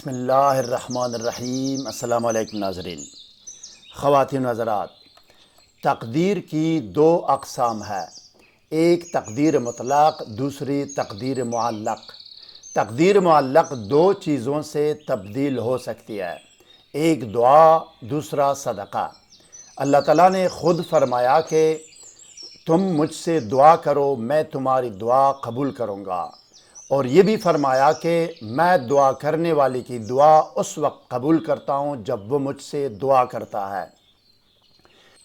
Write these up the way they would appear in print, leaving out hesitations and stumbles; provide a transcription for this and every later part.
بسم اللہ الرحمن الرحیم۔ السلام علیکم ناظرین، خواتین و حضرات۔ تقدیر کی دو اقسام ہے، ایک تقدیر مطلق، دوسری تقدیر معلق۔ تقدیر معلق دو چیزوں سے تبدیل ہو سکتی ہے، ایک دعا، دوسرا صدقہ۔ اللہ تعالیٰ نے خود فرمایا کہ تم مجھ سے دعا کرو، میں تمہاری دعا قبول کروں گا، اور یہ بھی فرمایا کہ میں دعا کرنے والے کی دعا اس وقت قبول کرتا ہوں جب وہ مجھ سے دعا کرتا ہے۔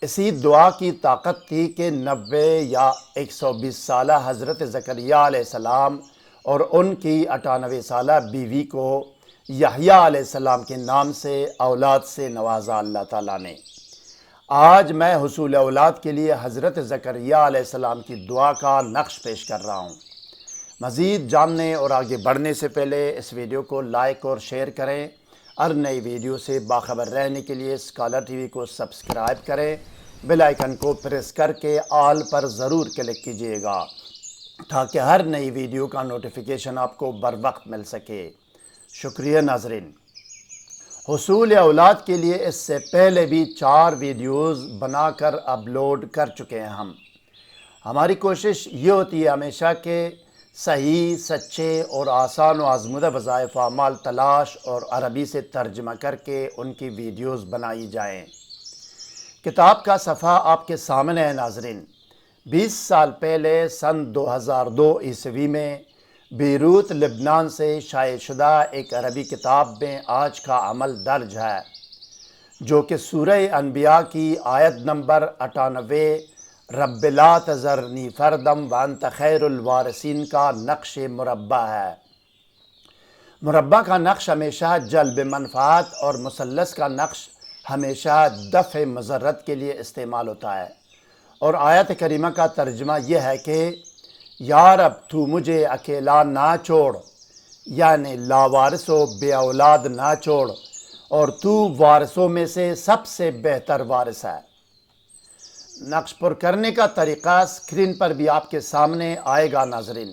اسی دعا کی طاقت تھی کہ 90 یا 120 سالہ حضرت زکریا علیہ السلام اور ان کی 98 سالہ بیوی کو یحییٰ علیہ السلام کے نام سے اولاد سے نوازا اللہ تعالیٰ نے۔ آج میں حصول اولاد کے لیے حضرت زکریا علیہ السلام کی دعا کا نقش پیش کر رہا ہوں۔ مزید جاننے اور آگے بڑھنے سے پہلے اس ویڈیو کو لائک اور شیئر کریں، اور نئی ویڈیو سے باخبر رہنے کے لیے اسکالر ٹی وی کو سبسکرائب کریں، بیل آئیکن کو پریس کر کے آل پر ضرور کلک کیجیے گا تاکہ ہر نئی ویڈیو کا نوٹیفیکیشن آپ کو بر وقت مل سکے۔ شکریہ ناظرین۔ حصول اولاد کے لیے اس سے پہلے بھی 4 ویڈیوز بنا کر اپلوڈ کر چکے ہیں ہماری کوشش یہ ہوتی ہے ہمیشہ کہ صحیح، سچے اور آسان و آزمودہ وظائف و اعمال تلاش اور عربی سے ترجمہ کر کے ان کی ویڈیوز بنائی جائیں۔ کتاب کا صفحہ آپ کے سامنے ہے ناظرین۔ 20 سال پہلے سن 2002 عیسوی میں بیروت لبنان سے شائع شدہ ایک عربی کتاب میں آج کا عمل درج ہے، جو کہ سورہ انبیاء کی آیت نمبر 98 رب لا تذرنی فردم وانت خیر الوارثین کا نقش مربع ہے۔ مربع کا نقش ہمیشہ جلب منفعت اور مثلث کا نقش ہمیشہ دفع مضرت کے لیے استعمال ہوتا ہے، اور آیت کریمہ کا ترجمہ یہ ہے کہ یا رب تو مجھے اکیلا نہ چھوڑ، یعنی لاوارث و بے اولاد نہ چھوڑ، اور تو وارثوں میں سے سب سے بہتر وارث ہے۔ نقش پر کرنے کا طریقہ اسکرین پر بھی آپ کے سامنے آئے گا ناظرین۔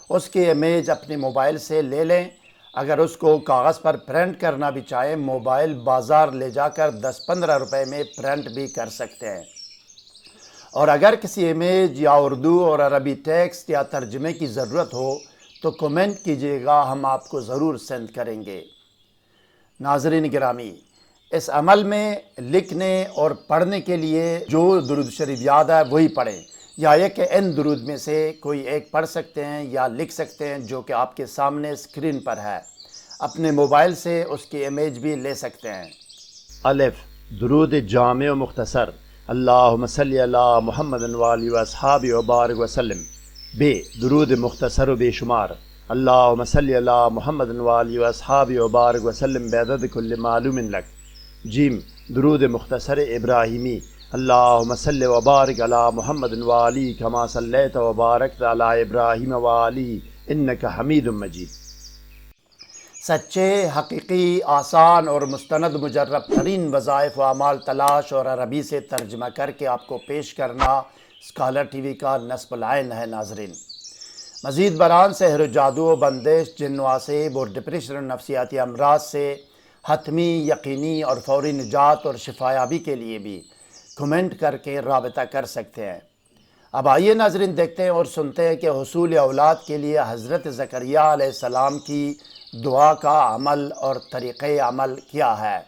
اس کی امیج اپنے موبائل سے لے لیں، اگر اس کو کاغذ پر پرنٹ کرنا بھی چاہیں موبائل بازار لے جا کر 10-15 روپے میں پرنٹ بھی کر سکتے ہیں، اور اگر کسی امیج یا اردو اور عربی ٹیکسٹ یا ترجمے کی ضرورت ہو تو کمنٹ کیجیے گا، ہم آپ کو ضرور سینڈ کریں گے۔ ناظرین گرامی، اس عمل میں لکھنے اور پڑھنے کے لیے جو درود شریف یاد ہے وہی پڑھیں، یا یہ کہ ان درود میں سے کوئی ایک پڑھ سکتے ہیں یا لکھ سکتے ہیں جو کہ آپ کے سامنے اسکرین پر ہے۔ اپنے موبائل سے اس کی امیج بھی لے سکتے ہیں۔ الف، درود جامع و مختصر، اللہم صلی علی محمد وآلہ واصحابہ وبارک وسلم۔ ب، درود مختصر و بے شمار، اللہم صلی علی محمد وآلہ واصحابہ وبارک وسلم بعدد کل معلوم لک۔ جیم، درود مختصر ابراہیمی، اللہم صلی وبارک علی محمد وآلہ کما صلیت وبارکت علی ابراہیم وآلہ انک حمید مجید۔ سچے، حقیقی، آسان اور مستند مجرب ترین وظائف و اعمال تلاش اور عربی سے ترجمہ کر کے آپ کو پیش کرنا اسکالر ٹی وی کا نصب العین ہے ناظرین۔ مزید برآں سحر و جادو و بندش، جن و عصیب اور ڈپریشن اور نفسیاتی امراض سے حتمی، یقینی اور فوری نجات اور شفایابی کے لیے بھی کمنٹ کر کے رابطہ کر سکتے ہیں۔ اب آئیے ناظرین دیکھتے ہیں اور سنتے ہیں کہ حصول اولاد کے لیے حضرت زکریا علیہ السلام کی دعا کا عمل اور طریقہ عمل کیا ہے۔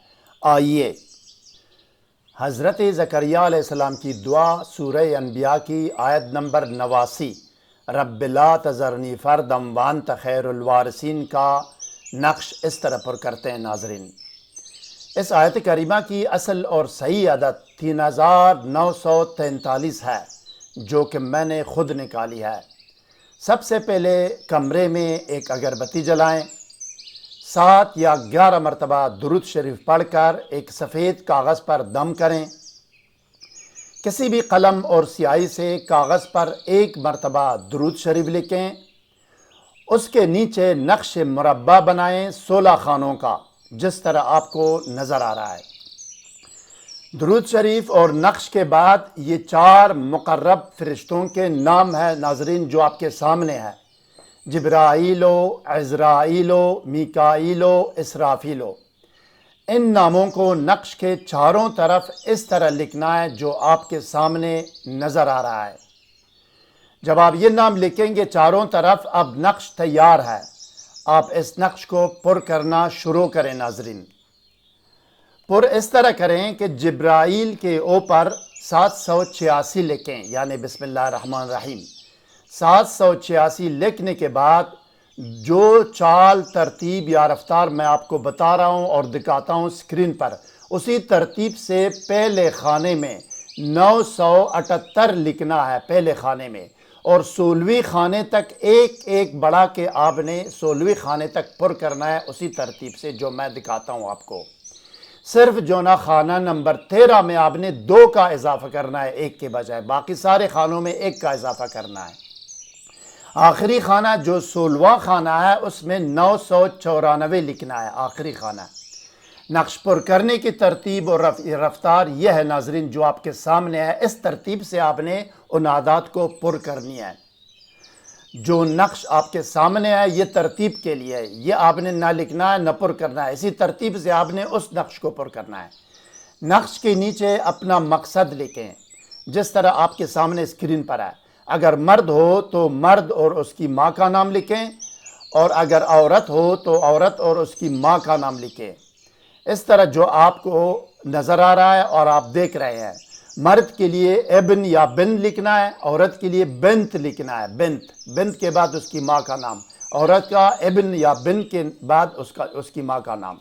آئیے حضرت زکریا علیہ السلام کی دعا سورہ انبیاء کی آیت نمبر 89 رب لا تذرنی فردم وانت خیر الوارثین کا نقش اس طرح پر کرتے ہیں ناظرین۔ اس آیت کریمہ کی اصل اور صحیح عدد 3943 ہے، جو کہ میں نے خود نکالی ہے۔ سب سے پہلے کمرے میں ایک اگربتی جلائیں، 7 یا 11 مرتبہ درود شریف پڑھ کر ایک سفید کاغذ پر دم کریں۔ کسی بھی قلم اور سیاہی سے کاغذ پر 1 مرتبہ درود شریف لکھیں، اس کے نیچے نقش مربع بنائیں 16 خانوں کا، جس طرح آپ کو نظر آ رہا ہے۔ درود شریف اور نقش کے بعد یہ 4 مقرب فرشتوں کے نام ہیں ناظرین جو آپ کے سامنے ہے۔ جبرائیل و عزرائیل و میکائیل و اسرافیل و، ان ناموں کو نقش کے چاروں طرف اس طرح لکھنا ہے جو آپ کے سامنے نظر آ رہا ہے۔ جب آپ یہ نام لکھیں گے چاروں طرف، اب نقش تیار ہے، آپ اس نقش کو پر کرنا شروع کریں۔ ناظرین، پر اس طرح کریں کہ جبرائیل کے اوپر 786 لکھیں، یعنی بسم اللہ الرحمن الرحیم 786 لکھنے کے بعد جو چال ترتیب یا رفتار میں آپ کو بتا رہا ہوں اور دکھاتا ہوں اسکرین پر، اسی ترتیب سے پہلے خانے میں 978 لکھنا ہے پہلے خانے میں، اور 16ویں خانے تک ایک ایک بڑھا کے آپ نے 16ویں خانے تک پر کرنا ہے اسی ترتیب سے جو میں دکھاتا ہوں آپ کو۔ صرف جو نا خانہ نمبر 13 میں آپ نے 2 کا اضافہ کرنا ہے ایک کے بجائے، باقی سارے خانوں میں 1 کا اضافہ کرنا ہے۔ آخری خانہ جو 16واں خانہ ہے اس میں 994 لکھنا ہے، آخری خانہ۔ نقش پر کرنے کی ترتیب اور رفتار یہ ہے ناظرین جو آپ کے سامنے ہے، اس ترتیب سے آپ نے ان اعداد کو پر کرنی ہے۔ جو نقش آپ کے سامنے ہے یہ ترتیب کے لیے ہے، یہ آپ نے نہ لکھنا ہے نہ پر کرنا ہے، اسی ترتیب سے آپ نے اس نقش کو پر کرنا ہے۔ نقش کے نیچے اپنا مقصد لکھیں جس طرح آپ کے سامنے اسکرین پر ہے۔ اگر مرد ہو تو مرد اور اس کی ماں کا نام لکھیں، اور اگر عورت ہو تو عورت اور اس کی ماں کا نام لکھیں، اس طرح جو آپ کو نظر آ رہا ہے اور آپ دیکھ رہے ہیں۔ مرد کے لیے ابن یا بن لکھنا ہے، عورت کے لیے بنت لکھنا ہے، بنت کے بعد اس کی ماں کا نام، عورت کا ابن یا بن کے بعد اس کی ماں کا نام۔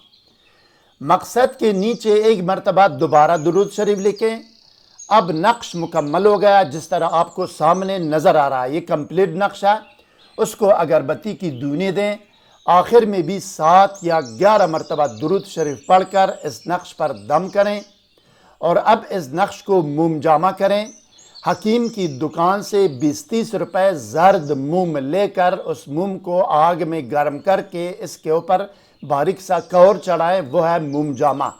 مقصد کے نیچے ایک مرتبہ دوبارہ درود شریف لکھیں۔ اب نقش مکمل ہو گیا جس طرح آپ کو سامنے نظر آ رہا ہے، یہ کمپلیٹ نقش ہے۔ اس کو اگربتی کی دھونے دیں، آخر میں بھی 7 یا 11 مرتبہ درود شریف پڑھ کر اس نقش پر دم کریں، اور اب اس نقش کو موم جامہ کریں۔ حکیم کی دکان سے 20-30 روپے زرد موم لے کر اس موم کو آگ میں گرم کر کے اس کے اوپر باریک سا کور چڑھائیں، وہ ہے موم جامہ۔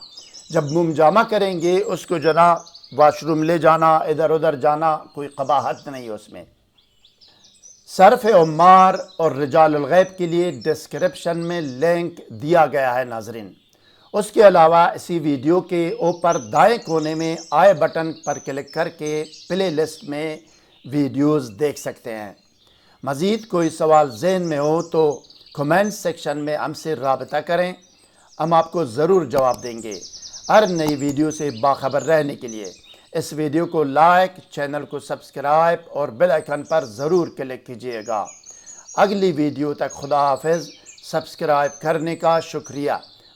جب موم جامہ کریں گے اس کو جنا واش روم لے جانا، ادھر ادھر جانا، کوئی قباحت نہیں اس میں۔ صرف عمار اور رجال الغیب کے لیے ڈسکرپشن میں لنک دیا گیا ہے ناظرین۔ اس کے علاوہ اسی ویڈیو کے اوپر دائیں کونے میں آئے بٹن پر کلک کر کے پلے لسٹ میں ویڈیوز دیکھ سکتے ہیں۔ مزید کوئی سوال ذہن میں ہو تو کمنٹ سیکشن میں ہم سے رابطہ کریں، ہم آپ کو ضرور جواب دیں گے۔ ہر نئی ویڈیو سے باخبر رہنے کے لیے اس ویڈیو کو لائک، چینل کو سبسکرائب اور بیل آئیکن پر ضرور کلک کیجیے گا۔ اگلی ویڈیو تک خدا حافظ، سبسکرائب کرنے کا شکریہ۔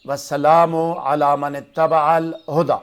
والسلام علی من اتبع الہدی۔